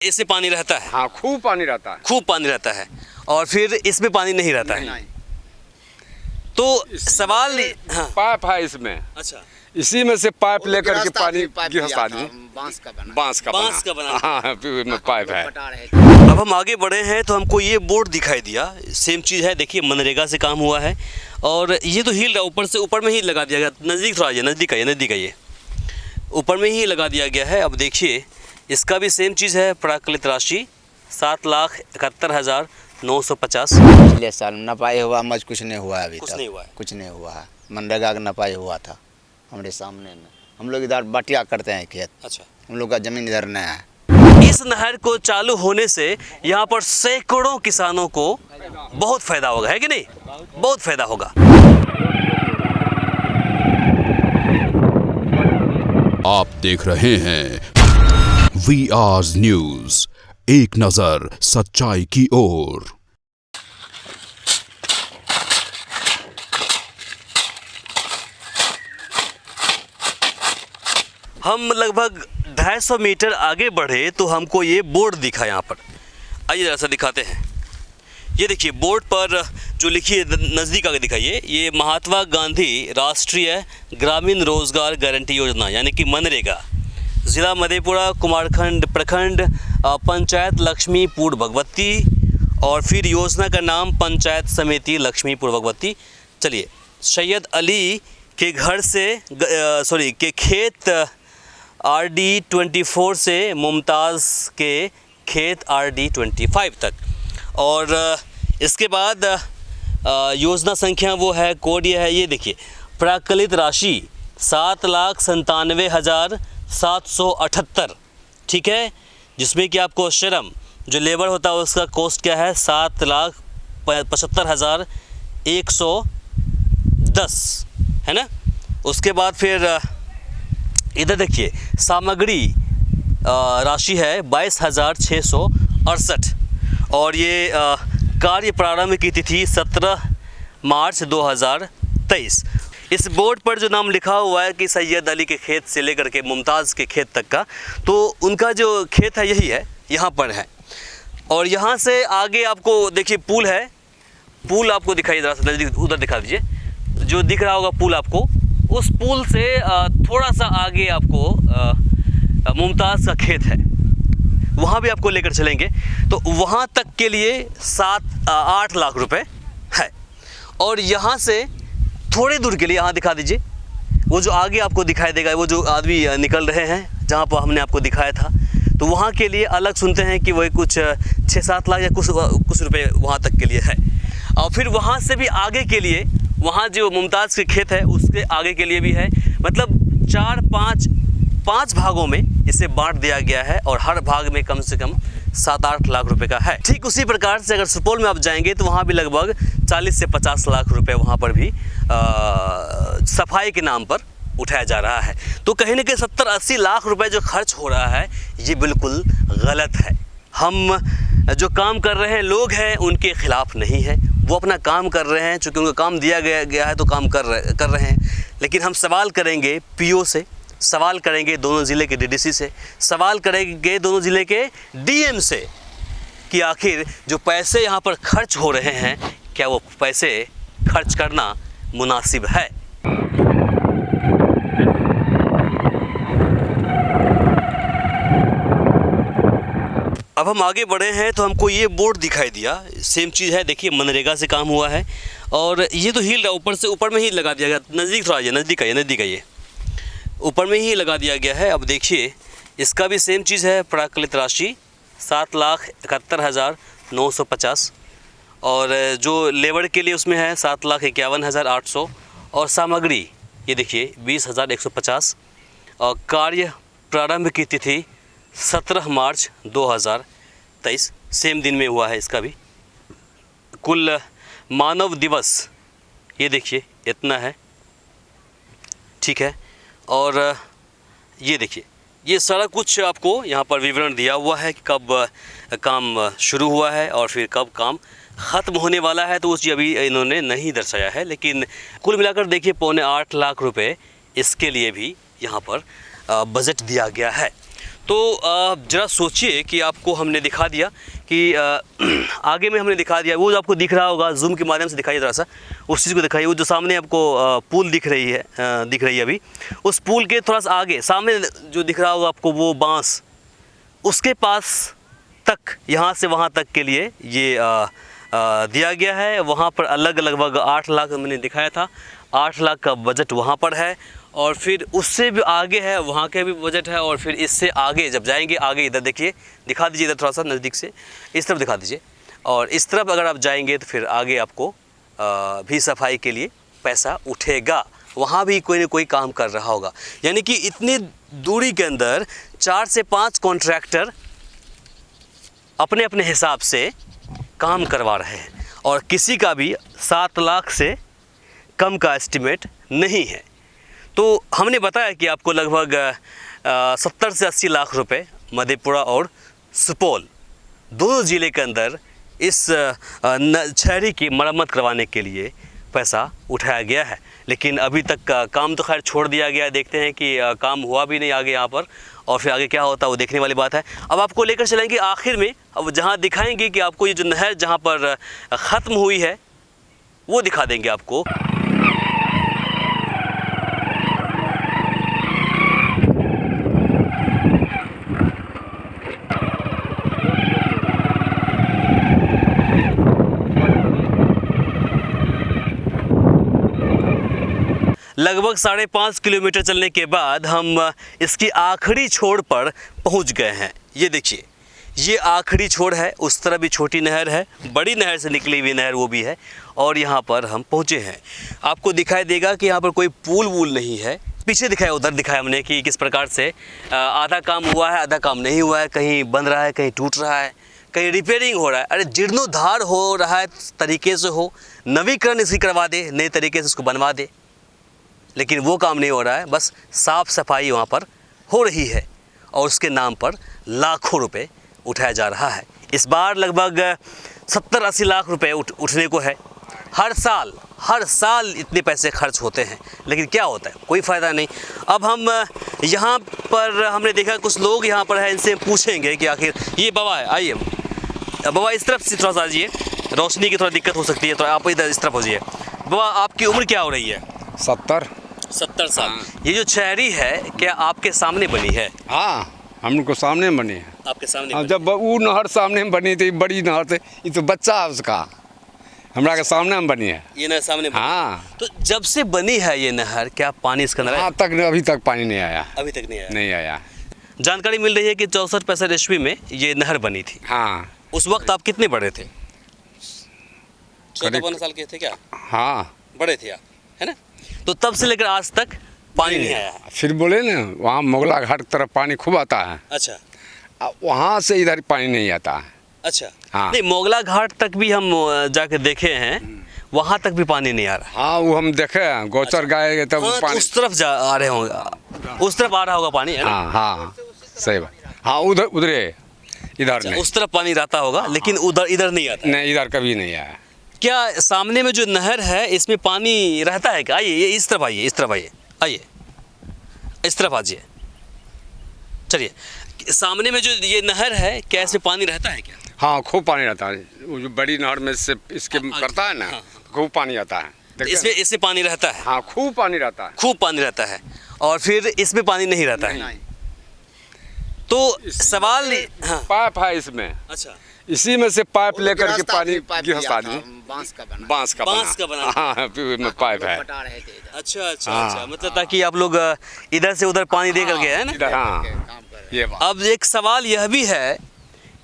इसमें पानी रहता है? हाँ, खूब पानी रहता है। खूब पानी रहता है और फिर इसमें पानी नहीं रहता है? नहीं। तो सवाल हाँ। पाइप है इसमें। अच्छा, इसी में से पाइप लेकर के पानी गिरफ्ता दी। बांस का बना। बांस का बना। हाँ, में पाइप है। अब हम आगे बढ़े हैं तो हमको ये बोर्ड दिखाई दिया, सेम चीज़ है। देखिए, मनरेगा से काम हुआ है और ये तो हिल रहा, ऊपर में ही लगा दिया गया। नज़दीक थोड़ा आइए, नज़दीक आइए, ऊपर में ही लगा दिया गया है। अब देखिए, इसका भी सेम चीज़ है। प्राकृत राशि 7,71,950। पिछले साल नपाई हुआ मज कुछ नहीं हुआ है अभी कुछ तक। नहीं हुआ है। कुछ नहीं हुआ है। मनरेगा का नपाई हुआ था हमारे सामने में। हम लोग इधर बटिया करते हैं खेत। अच्छा, हम लोग का ज़मीन इधर नहीं है। इस नहर को चालू होने से यहाँ पर सैकड़ों किसानों को बहुत फायदा होगा, है कि नहीं? बहुत फायदा होगा। आप देख रहे हैं VR न्यूज, एक नजर सच्चाई की ओर। हम लगभग 250 मीटर आगे बढ़े तो हमको ये बोर्ड दिखा यहाँ पर। आइए जरा सा दिखाते हैं। ये देखिए, बोर्ड पर जो लिखी है, नज़दीक आगे दिखाइए, ये महात्मा गांधी राष्ट्रीय ग्रामीण रोजगार गारंटी योजना यानी कि मनरेगा, ज़िला मधेपुरा, कुमारखंड प्रखंड, पंचायत लक्ष्मीपुर भगवती, और फिर योजना का नाम पंचायत समिति लक्ष्मीपुर भगवती। चलिए, सैयद अली के घर से के खेत RD 24 से मुमताज़ के खेत RD 25 तक। और इसके बाद योजना संख्या वो है, कोड ये है, ये देखिए, प्राकलित राशि 7,97,778, ठीक है, जिसमें कि आपको श्रम जो लेबर होता है उसका कॉस्ट क्या है, 7,75,110, है ना। उसके बाद फिर इधर देखिए, सामग्री राशि है 22,668 और ये कार्य प्रारंभ की तिथि 17 मार्च 2023। इस बोर्ड पर जो नाम लिखा हुआ है कि सैयद अली के खेत से लेकर के मुमताज़ के खेत तक का, तो उनका जो खेत है यही है, यहाँ पर है। और यहाँ से आगे आपको देखिए पुल है, पुल आपको दिखाई, ज़रा सा नज़दीक उधर दिखा दीजिए, जो दिख रहा होगा पुल आपको, उस पुल से थोड़ा सा आगे आपको मुमताज़ का खेत है, वहाँ भी आपको लेकर चलेंगे। तो वहाँ तक के लिए 7-8 लाख रुपए है। और यहाँ से थोड़े दूर के लिए, यहाँ दिखा दीजिए, वो जो आगे आपको दिखाई देगा, वो जो आदमी निकल रहे हैं जहाँ पर हमने आपको दिखाया था, तो वहाँ के लिए अलग सुनते हैं कि वही कुछ 6-7 लाख या कुछ रुपए वहाँ तक के लिए है। और फिर वहाँ से भी आगे के लिए, वहाँ जो मुमताज़ के खेत है उसके आगे के लिए भी है। मतलब 4-5 भागों में इसे बांट दिया गया है और हर भाग में कम से कम 7-8 लाख रुपए का है। ठीक उसी प्रकार से अगर सुपौल में आप जाएंगे तो वहाँ भी लगभग 40 से 50 लाख रुपए वहाँ पर भी सफाई के नाम पर उठाया जा रहा है। तो कहीं ना कहीं 70-80 लाख रुपए जो खर्च हो रहा है, ये बिल्कुल गलत है। हम जो काम कर रहे हैं, लोग हैं, उनके खिलाफ नहीं है, वो अपना काम कर रहे हैं, चूँकि उनको काम दिया गया है तो काम कर रहे हैं। लेकिन हम सवाल करेंगे PO से, सवाल करेंगे दोनों ज़िले के DDC से, सवाल करेंगे दोनों ज़िले के DM से कि आखिर जो पैसे यहाँ पर खर्च हो रहे हैं, क्या वो पैसे खर्च करना मुनासिब है। अब हम आगे बढ़े हैं तो हमको ये बोर्ड दिखाई दिया, सेम चीज़ है। देखिए, मनरेगा से काम हुआ है और ये तो हिल रहा, ऊपर में ही लगा दिया गया। नज़दीक थोड़ा आइए, नज़दीक आइए, ऊपर में ही लगा दिया गया है। अब देखिए, इसका भी सेम चीज़ है। प्राकृत राशि 7,71,950 और जो लेबर के लिए उसमें है 7,51,800 और सामग्री ये देखिए 20,150 और कार्य प्रारंभ की तिथि 17 मार्च 2023, सेम दिन में हुआ है इसका भी। कुल मानव दिवस ये देखिए इतना है, ठीक है। और ये देखिए, ये सारा कुछ आपको यहाँ पर विवरण दिया हुआ है कि कब काम शुरू हुआ है और फिर कब काम ख़त्म होने वाला है, तो उस अभी इन्होंने नहीं दर्शाया है। लेकिन कुल मिलाकर देखिए 7.25 लाख रुपए इसके लिए भी यहाँ पर बजट दिया गया है। तो ज़रा सोचिए कि आपको हमने दिखा दिया कि आगे में हमने दिखा दिया, वो जो आपको दिख रहा होगा जूम के माध्यम से दिखाइए ज़रा सा, उस चीज़ को दिखाइए। वो जो सामने आपको पुल दिख रही है अभी, उस पुल के थोड़ा सा आगे सामने जो दिख रहा होगा आपको वो बांस, उसके पास तक, यहाँ से वहाँ तक के लिए ये दिया गया है। वहाँ पर अलग लगभग 8 लाख मैंने दिखाया था, 8 लाख का बजट वहाँ पर है। और फिर उससे भी आगे है, वहाँ का भी बजट है। और फिर इससे आगे जब जाएंगे, आगे इधर देखिए, दिखा दीजिए इधर थोड़ा सा नज़दीक से, इस तरफ दिखा दीजिए। और इस तरफ अगर आप जाएंगे तो फिर आगे आपको भी सफाई के लिए पैसा उठेगा, वहाँ भी कोई ना कोई काम कर रहा होगा। यानी कि इतनी दूरी के अंदर 4 से 5 कॉन्ट्रैक्टर अपने अपने हिसाब से काम करवा रहे हैं, और किसी का भी 7 लाख से कम का एस्टिमेट नहीं है। तो हमने बताया कि आपको लगभग 70 से 80 लाख रुपए मधेपुरा और सुपौल दोनों ज़िले के अंदर इस छहरी की मरम्मत करवाने के लिए पैसा उठाया गया है। लेकिन अभी तक काम तो खैर छोड़ दिया गया है। देखते हैं कि काम हुआ भी नहीं आगे यहाँ पर, और फिर आगे क्या होता है वो देखने वाली बात है। अब आपको लेकर चलेंगे आखिर में, अब जहाँ दिखाएंगे कि आपको ये जो नहर जहाँ पर ख़त्म हुई है वो दिखा देंगे आपको। लगभग 5.5 किलोमीटर चलने के बाद हम इसकी आखिरी छोर पर पहुंच गए हैं। ये देखिए, ये आखिरी छोर है। उस तरह भी छोटी नहर है, बड़ी नहर से निकली हुई नहर वो भी है, और यहाँ पर हम पहुँचे हैं। आपको दिखाई देगा कि यहाँ पर कोई पुल वूल नहीं है। पीछे दिखाया, उधर दिखाया हमने कि किस प्रकार से आधा काम हुआ है, आधा काम नहीं हुआ है, कहीं बन रहा है, कहीं टूट रहा है, कहीं रिपेयरिंग हो रहा है। अरे जीर्णोद्धार हो रहा है तरीके से हो, नवीकरण इसकी करवा दे, नए तरीके से इसको बनवा दे, लेकिन वो काम नहीं हो रहा है। बस साफ़ सफाई वहाँ पर हो रही है, और उसके नाम पर लाखों रुपए उठाया जा रहा है। इस बार लगभग 70-80 लाख रुपए उठने को है। हर साल इतने पैसे खर्च होते हैं, लेकिन क्या होता है, कोई फ़ायदा नहीं। अब हम यहाँ पर हमने देखा कुछ लोग यहाँ पर हैं, इनसे पूछेंगे कि आखिर ये बाबा है, आइए बाबा इस तरफ से थोड़ा सा आइए, रोशनी की थोड़ा दिक्कत हो सकती है, तो आप इधर इस तरफ हो जाइए। बाबा आपकी उम्र क्या हो रही है? 70 साल। ये जो छहरी है क्या आपके सामने बनी है? हाँ, हमको सामने बनी है। आपके सामने हाँ, जब वो नहर सामने में बनी थी, बड़ी नहर थी, ये तो बच्चा है उसका, हमरा के सामने में बनी है। ये नहर सामने बनी। हाँ, तो जब से बनी है ये नहर, क्या पानी इसके अंदर हाँ तक अभी तक पानी नहीं आया। अभी तक नहीं आया? नहीं आया। जानकारी मिल रही है कि 64-65 ईस्वी में ये नहर बनी थी। हाँ, उस वक्त आप कितने बड़े थे? 14-15 साल के थे क्या? हाँ, बड़े थे आप, है ना? तो तब से लेकर आज तक पानी नहीं आया है। फिर बोले ना, वहाँ मोगला घाट की तरफ पानी खूब आता है। अच्छा। वहाँ से इधर पानी नहीं आता है। अच्छा। हाँ। नहीं, मोगला घाट तक भी हम जाके देखे हैं, वहाँ तक भी पानी नहीं आ रहा। हाँ, वो हम देखे हैं, गोचर गए तब हाँ, पानी उस तरफ आ रहे होंगे, उस तरफ आ रहा होगा पानी, है ना? हाँ हाँ, सही बात। हाँ, उधर इधर नहीं, उस तरफ पानी रहता होगा, लेकिन इधर नहीं आता। नहीं, इधर कभी नहीं आया। क्या सामने में जो नहर है इसमें पानी रहता है क्या? आइए, ये इस तरफ आइए, इस तरफ आइए, आइए इस तरफ आ जाइए, चलिए। सामने में जो ये नहर है, क्या इसमें पानी रहता है क्या? हाँ, खूब पानी रहता है। वो जो बड़ी नहर में से इसके करता है ना, हाँ। खूब पानी आता है। इसमें पानी रहता है? हाँ, खूब पानी रहता है। खूब पानी रहता है, और फिर इसमें पानी नहीं रहता है। तो सवाल, हाँ। पाइप है इसमें। अच्छा। इसी में से पाइप लेकर के पानी गिरफ्त आदमी, बांस का बना। बांस का बना। हाँ, में पाइप है। अच्छा अच्छा हाँ। अच्छा, मतलब ताकि आप लोग इधर से उधर पानी दे करके, है ना? इधर, हाँ, ये बात। अब एक सवाल यह भी है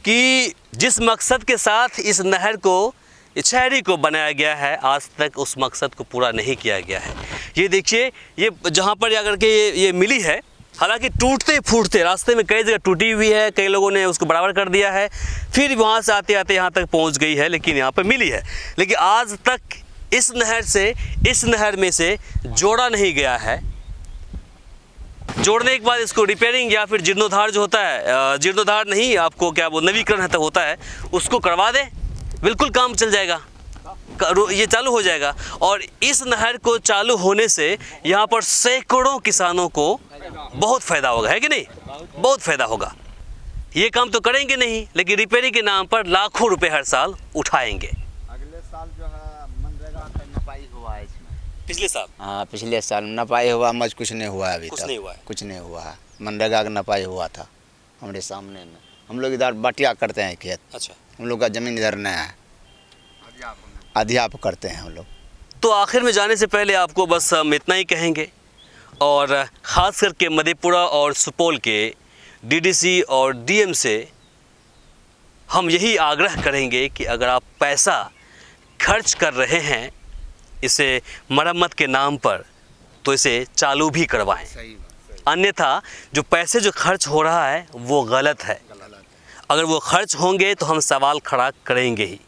कि जिस मकसद के साथ इस नहर को, इस छहरी को बनाया गया है, आज तक उस मकसद को पूरा नहीं किया गया है। ये देखिए, ये जहाँ पर जाकर के ये मिली है, हालांकि टूटते फूटते रास्ते में कई जगह टूटी हुई है, कई लोगों ने उसको बराबर कर दिया है, फिर वहाँ से आते आते यहाँ तक पहुँच गई है, लेकिन यहाँ पर मिली है। लेकिन आज तक इस नहर से इस नहर में से जोड़ा नहीं गया है। जोड़ने के बाद इसको रिपेयरिंग या फिर जीर्णोद्धार जो होता है, जीर्णोद्धार नहीं, आपको क्या वो नवीकरण होता है, उसको करवा दे, बिल्कुल काम चल जाएगा, ये चालू हो जाएगा। और इस नहर को चालू होने से यहाँ पर सैकड़ों किसानों को बहुत फ़ायदा होगा, है कि नहीं? बहुत फ़ायदा होगा। ये काम तो करेंगे नहीं, लेकिन रिपेयरिंग के नाम पर लाखों रुपए हर साल उठाएंगे। अगले साल जो है मनरेगा का नपाई हुआ है इसमें। पिछले साल हाँ, पिछले साल नपाई हुआ, मज कुछ नहीं हुआ है अभी कुछ तक। नहीं हुआ है। कुछ नहीं हुआ है। मनरेगा का नपाई हुआ था हमारे सामने में। हम लोग इधर बटिया करते हैं खेत। अच्छा, हम लोग का ज़मीन इधर नहीं है, अध्याप करते हैं हम लोग। तो आखिर में जाने से पहले आपको बस हम इतना ही कहेंगे, और ख़ास करके मधेपुरा और सुपौल के डीडीसी और डीएम से हम यही आग्रह करेंगे कि अगर आप पैसा खर्च कर रहे हैं इसे मरम्मत के नाम पर, तो इसे चालू भी करवाएं। अन्यथा जो पैसे जो खर्च हो रहा है वो गलत है। अगर वो खर्च होंगे तो हम सवाल खड़ा करेंगे ही,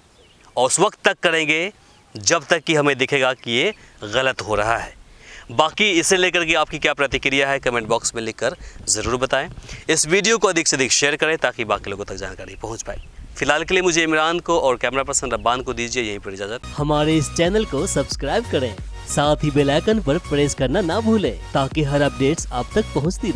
और उस वक्त तक करेंगे जब तक कि हमें दिखेगा कि ये गलत हो रहा है। बाकी इसे लेकर के आपकी क्या प्रतिक्रिया है कमेंट बॉक्स में लिखकर ज़रूर बताएं। इस वीडियो को अधिक से अधिक शेयर करें ताकि बाकी लोगों तक जानकारी पहुंच पाए। फिलहाल के लिए मुझे इमरान को और कैमरा पर्सन रब्बान को दीजिए यहीं पर इजाज़त। हमारे इस चैनल को सब्सक्राइब करें, साथ ही बेल आइकन पर प्रेस करना ना भूलें ताकि हर अपडेट्स आप तक पहुंचती रहे।